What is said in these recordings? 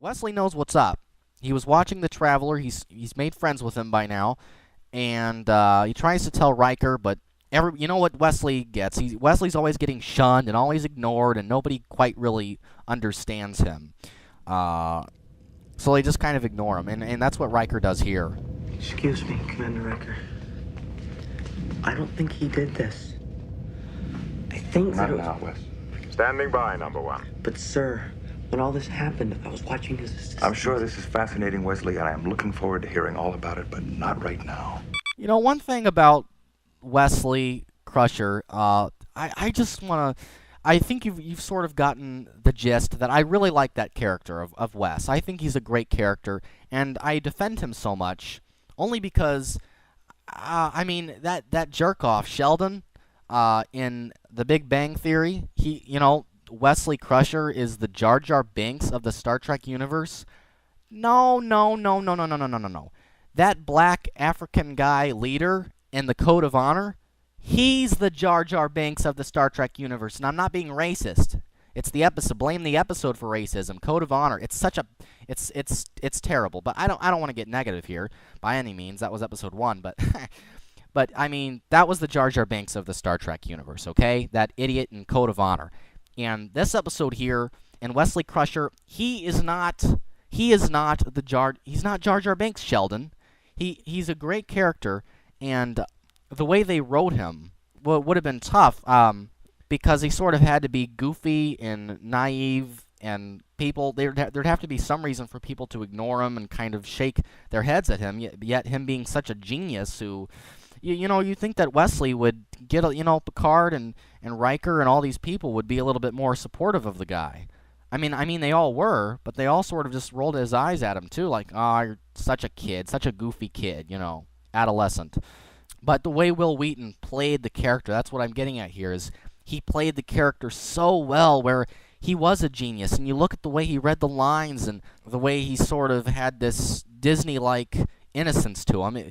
Wesley knows what's up. He was watching the Traveler. He's made friends with him by now, and he tries to tell Riker, but you know what Wesley gets? Wesley's always getting shunned and always ignored, and nobody quite really understands him. So they just kind of ignore him, and that's what Riker does here. Excuse me, Commander Riker. I don't think he did this. I think Not now, Wes. Standing by, number one. But, sir, when all this happened, I was watching his assistant. I'm sure this is fascinating, Wesley, and I'm looking forward to hearing all about it, but not right now. You know, one thing about Wesley Crusher, I just want to... I think you've sort of gotten the gist that I really like that character of Wes. I think he's a great character, and I defend him so much only because, I mean, that jerk-off, Sheldon, in The Big Bang Theory, Wesley Crusher is the Jar Jar Binks of the Star Trek universe. No. That black African guy leader in the Code of Honor, he's the Jar Jar Binks of the Star Trek universe, and I'm not being racist. It's the episode. Blame the episode for racism. Code of Honor. It's such a, it's terrible. But I don't want to get negative here by any means. That was episode 1, but, but I mean that was the Jar Jar Binks of the Star Trek universe. Okay, that idiot in Code of Honor. And this episode here, and Wesley Crusher, he's not Jar Jar Binks, Sheldon. He's a great character, and the way they wrote him would have been tough, because he sort of had to be goofy and naive, and there'd have to be some reason for people to ignore him and kind of shake their heads at him, yet him being such a genius who, you think that Wesley would get, Picard and Riker and all these people would be a little bit more supportive of the guy. I mean, they all were, but they all sort of just rolled his eyes at him, too, like, oh, you're such a kid, such a goofy kid, adolescent. But the way Will Wheaton played the character, that's what I'm getting at here, is he played the character so well where he was a genius. And you look at the way he read the lines and the way he sort of had this Disney-like innocence to him.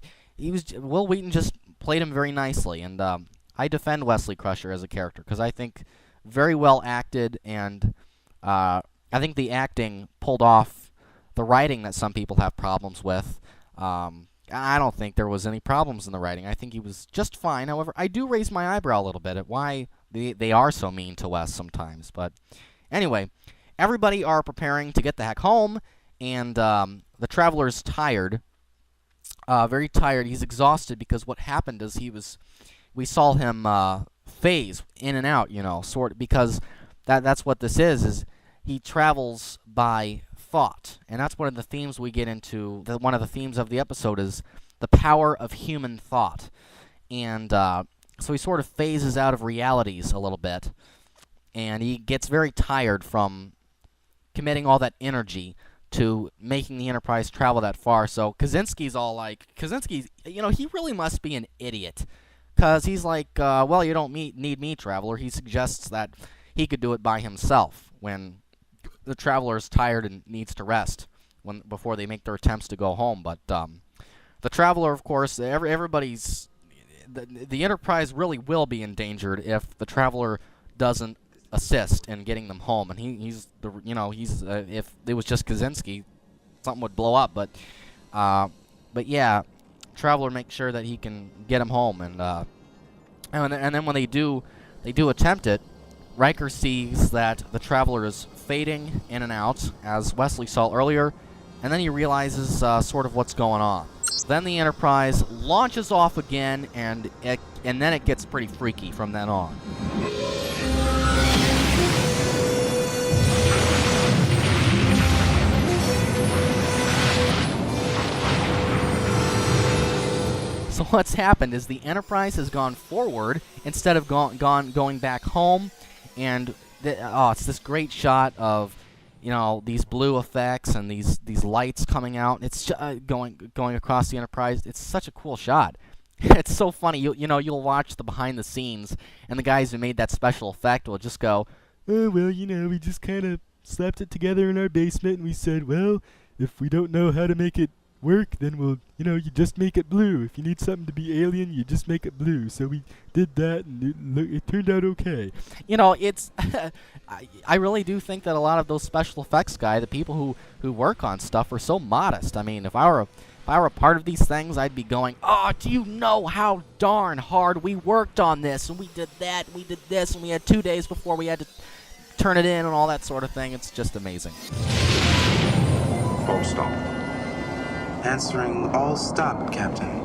Will Wheaton just played him very nicely. And I defend Wesley Crusher as a character because I think very well acted, and I think the acting pulled off the writing that some people have problems with. I don't think there was any problems in the writing. I think he was just fine. However, I do raise my eyebrow a little bit at why they are so mean to Wes sometimes. But anyway, everybody are preparing to get the heck home, and the Traveler's tired, very tired. He's exhausted because what happened is we saw him phase in and out, because that's what this is he travels by thought, and that's one of the themes we get into. One of the themes of the episode is the power of human thought, and so he sort of phases out of realities a little bit, and he gets very tired from committing all that energy to making the Enterprise travel that far. So Kaczynski's all like, he really must be an idiot, because he's like, well, you don't need me, Traveler. He suggests that he could do it by himself when the Traveler's tired and needs to rest before they make their attempts to go home. But the Traveler, of course, everybody's the Enterprise really will be endangered if the Traveler doesn't assist in getting them home. And he's if it was just Kaczynski, something would blow up. But yeah, Traveler makes sure that he can get him home, and then when they do attempt it, Riker sees that the Traveler is fading in and out, as Wesley saw earlier, and then he realizes sort of what's going on. Then the Enterprise launches off again, and then it gets pretty freaky from then on. So what's happened is the Enterprise has gone forward instead of going back home. And it's this great shot of, these blue effects and these lights coming out. It's going across the Enterprise. It's such a cool shot. It's so funny. You'll watch the behind the scenes, and the guys who made that special effect will just go, oh, well, we just kind of slapped it together in our basement, and we said, well, if we don't know how to make it work, then we'll, you just make it blue. If you need something to be alien, you just make it blue. So we did that, and it turned out okay. It's I really do think that a lot of those special effects the people who work on stuff, are so modest. I mean, if I were a part of these things, I'd be going, oh, do you know how darn hard we worked on this, and we did that, and we did this, and we had 2 days before we had to turn it in and all that sort of thing. It's just amazing. All stop. Answering all stop, Captain.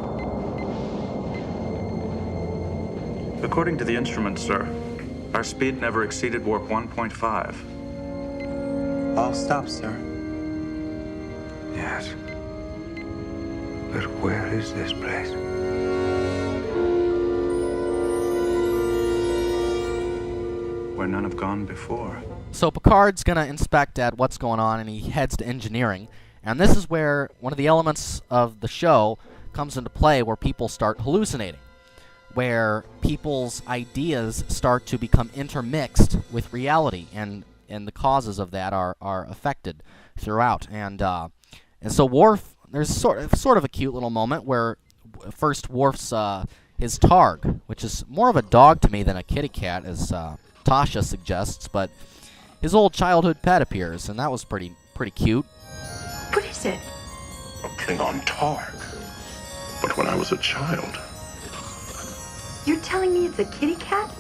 According to the instruments, sir, our speed never exceeded warp 1.5. All stop, sir. Yes. But where is this place? Where none have gone before. So Picard's going to inspect at what's going on, and he heads to engineering. And this is where one of the elements of the show comes into play, where people start hallucinating, where people's ideas start to become intermixed with reality, and the causes of that are affected throughout. And so Worf, there's sort of a cute little moment where first Worf's his Targ, which is more of a dog to me than a kitty cat, as Tasha suggests, but his old childhood pet appears, and that was pretty cute. What is it? A Klingon Targ. But when I was a child. You're telling me it's a kitty cat?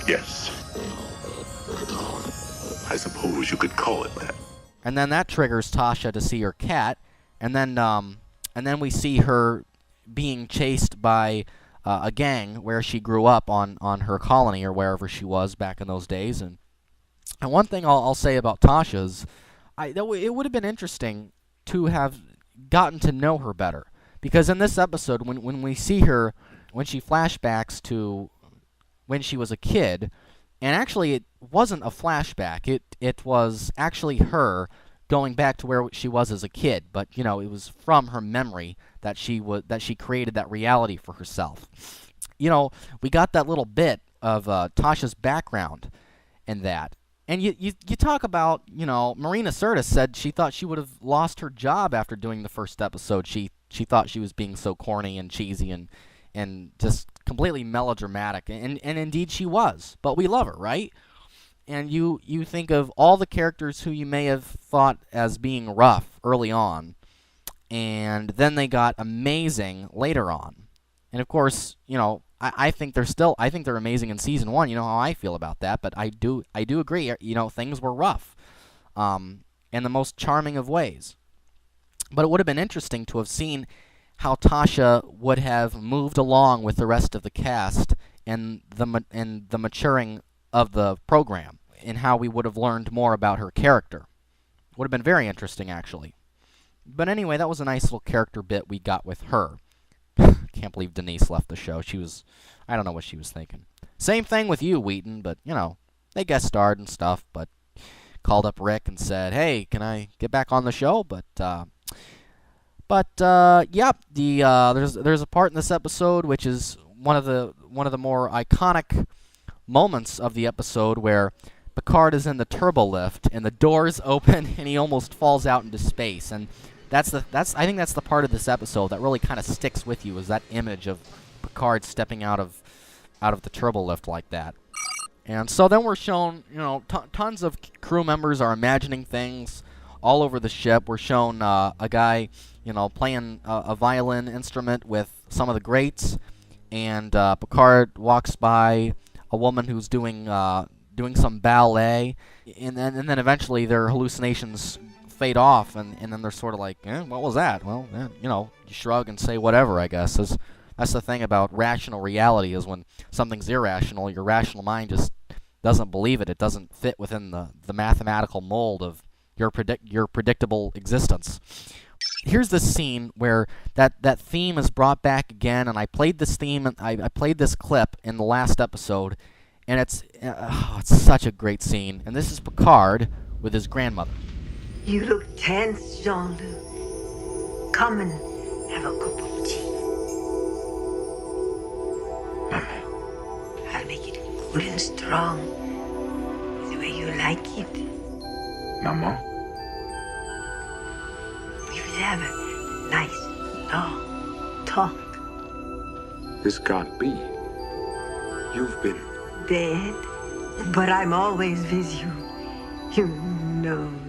Yes. I suppose you could call it that. And then that triggers Tasha to see her cat, and then we see her being chased by a gang where she grew up on her colony, or wherever she was back in those days. And one thing I'll say about Tasha is, it would have been interesting to have gotten to know her better, because in this episode, when we see her, when she flashbacks to when she was a kid, and actually it wasn't a flashback, it was actually her going back to where she was as a kid, but it was from her memory that she created that reality for herself. We got that little bit of Tasha's background in that. And you talk about, Marina Sirtis said she thought she would have lost her job after doing the first episode. She thought she was being so corny and cheesy and just completely melodramatic. And indeed she was. But we love her, right? And you think of all the characters who you may have thought as being rough early on, and then they got amazing later on. And of course, I think they're amazing in season 1. You know how I feel about that, but I do agree. Things were rough, in the most charming of ways. But it would have been interesting to have seen how Tasha would have moved along with the rest of the cast and the maturing of the program, and how we would have learned more about her character. Would have been very interesting, actually. But anyway, that was a nice little character bit we got with her. Can't believe Denise left the show. I don't know what she was thinking. Same thing with you, Wheaton, but, they guest starred and stuff, but called up Rick and said, hey, can I get back on the show? There's a part in this episode which is one of the more iconic moments of the episode, where Picard is in the turbo lift and the doors open and he almost falls out into space. And I think that's the part of this episode that really kind of sticks with you, is that image of Picard stepping out of the turbo lift like that. And so then we're shown, tons of crew members are imagining things all over the ship. We're shown a guy, playing a violin instrument with some of the greats, and Picard walks by a woman who's doing some ballet, and then eventually their hallucinations fade off, and then they're sort of like, what was that? Well, you shrug and say whatever, I guess. That's the thing about rational reality, is when something's irrational, your rational mind just doesn't believe it. It doesn't fit within the mathematical mold of your predictable existence. Here's this scene where that theme is brought back again, and I played this theme, and I played this clip in the last episode, and it's such a great scene. And this is Picard with his grandmother. You look tense, Jean-Luc. Come and have a cup of tea. I'll make it good and strong, the way you like it. Maman? have a nice, long talk. This can't be. You've been Dead, but I'm always with you. You know